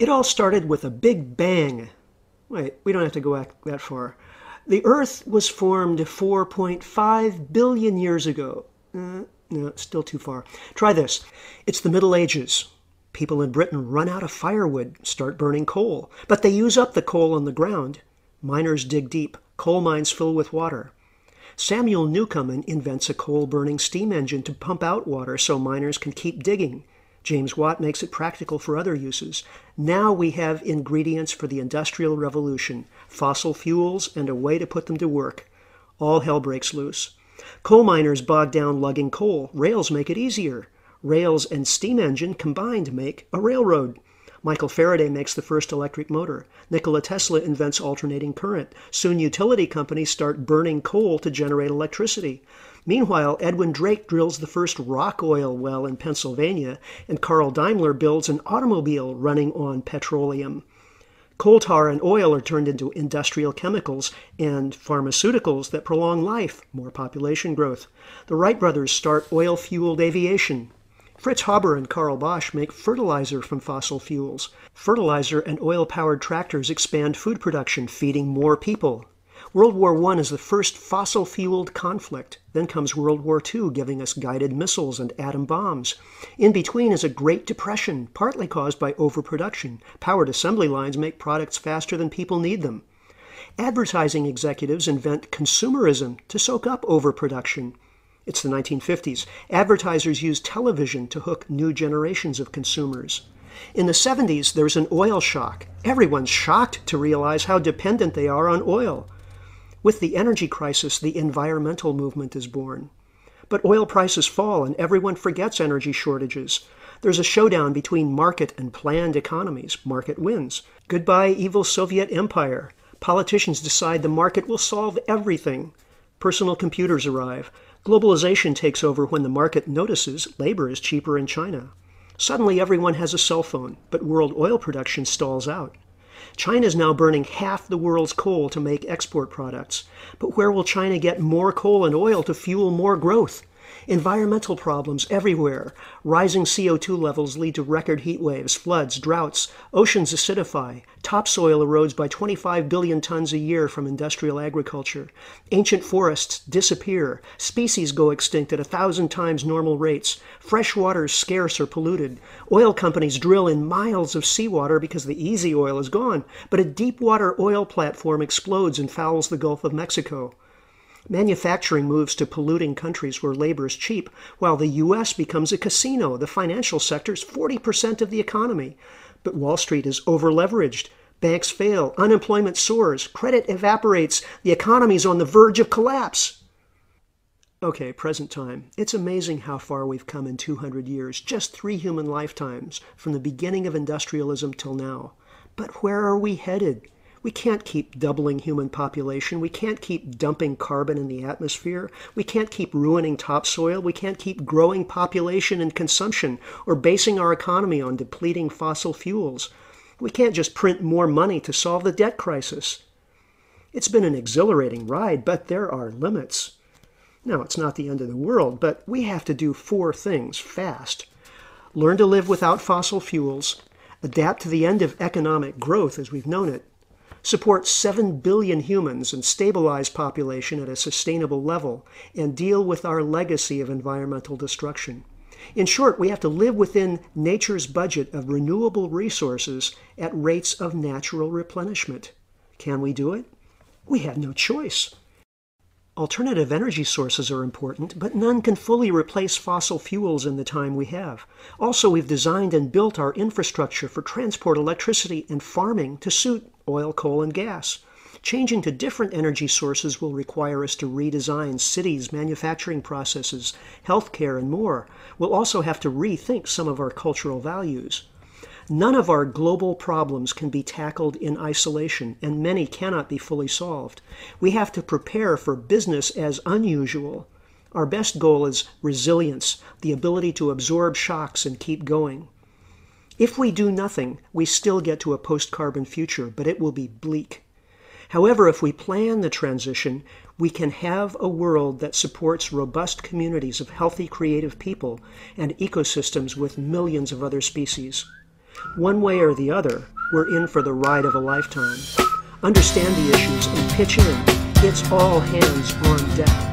It all started with a big bang. Wait, we don't have to go back that far. The Earth was formed 4.5 billion years ago. No, it's still too far. Try this. It's the Middle Ages. People in Britain run out of firewood, start burning coal, but they use up the coal on the ground. Miners dig deep. Coal mines fill with water. Samuel Newcomen invents a coal-burning steam engine to pump out water so miners can keep digging. James Watt makes it practical for other uses. Now we have ingredients for the Industrial Revolution, fossil fuels and a way to put them to work. All hell breaks loose. Coal miners bog down lugging coal. Rails make it easier. Rails and steam engine combined make a railroad. Michael Faraday makes the first electric motor. Nikola Tesla invents alternating current. Soon utility companies start burning coal to generate electricity. Meanwhile, Edwin Drake drills the first rock oil well in Pennsylvania, and Carl Daimler builds an automobile running on petroleum. Coal tar and oil are turned into industrial chemicals and pharmaceuticals that prolong life, more population growth. The Wright brothers start oil-fueled aviation. Fritz Haber and Karl Bosch make fertilizer from fossil fuels. Fertilizer and oil-powered tractors expand food production, feeding more people. World War I is the first fossil-fueled conflict. Then comes World War II, giving us guided missiles and atom bombs. In between is a Great Depression, partly caused by overproduction. Powered assembly lines make products faster than people need them. Advertising executives invent consumerism to soak up overproduction. It's the 1950s. Advertisers use television to hook new generations of consumers. In the 70s, there's an oil shock. Everyone's shocked to realize how dependent they are on oil. With the energy crisis, the environmental movement is born. But oil prices fall and everyone forgets energy shortages. There's a showdown between market and planned economies. Market wins. Goodbye, evil Soviet empire. Politicians decide the market will solve everything. Personal computers arrive. Globalization takes over when the market notices labor is cheaper in China. Suddenly everyone has a cell phone, but world oil production stalls out. China is now burning half the world's coal to make export products. But where will China get more coal and oil to fuel more growth? Environmental problems everywhere. Rising CO2 levels lead to record heat waves, floods, droughts. Oceans acidify. Topsoil erodes by 25 billion tons a year from industrial agriculture. Ancient forests disappear. Species go extinct at 1,000 times normal rates. Fresh water is scarce or polluted. Oil companies drill in miles of seawater because the easy oil is gone. But a deep water oil platform explodes and fouls the Gulf of Mexico. Manufacturing moves to polluting countries where labor is cheap, while the U.S. becomes a casino. The financial sector is 40% of the economy. But Wall Street is over-leveraged. Banks fail. Unemployment soars. Credit evaporates. The economy is on the verge of collapse. Okay, present time. It's amazing how far we've come in 200 years, just 3 human lifetimes, from the beginning of industrialism till now. But where are we headed? We can't keep doubling human population. We can't keep dumping carbon in the atmosphere. We can't keep ruining topsoil. We can't keep growing population and consumption or basing our economy on depleting fossil fuels. We can't just print more money to solve the debt crisis. It's been an exhilarating ride, but there are limits. Now, it's not the end of the world, but we have to do 4 things fast. Learn to live without fossil fuels, adapt to the end of economic growth as we've known it, support 7 billion humans and stabilize population at a sustainable level, and deal with our legacy of environmental destruction. In short, we have to live within nature's budget of renewable resources at rates of natural replenishment. Can we do it? We have no choice. Alternative energy sources are important, but none can fully replace fossil fuels in the time we have. Also, we've designed and built our infrastructure for transport, electricity, and farming to suit oil, coal, and gas. Changing to different energy sources will require us to redesign cities, manufacturing processes, healthcare, and more. We'll also have to rethink some of our cultural values. None of our global problems can be tackled in isolation, and many cannot be fully solved. We have to prepare for business as unusual. Our best goal is resilience, the ability to absorb shocks and keep going. If we do nothing, we still get to a post-carbon future, but it will be bleak. However, if we plan the transition, we can have a world that supports robust communities of healthy, creative people and ecosystems with millions of other species. One way or the other, we're in for the ride of a lifetime. Understand the issues and pitch in. It's all hands on deck.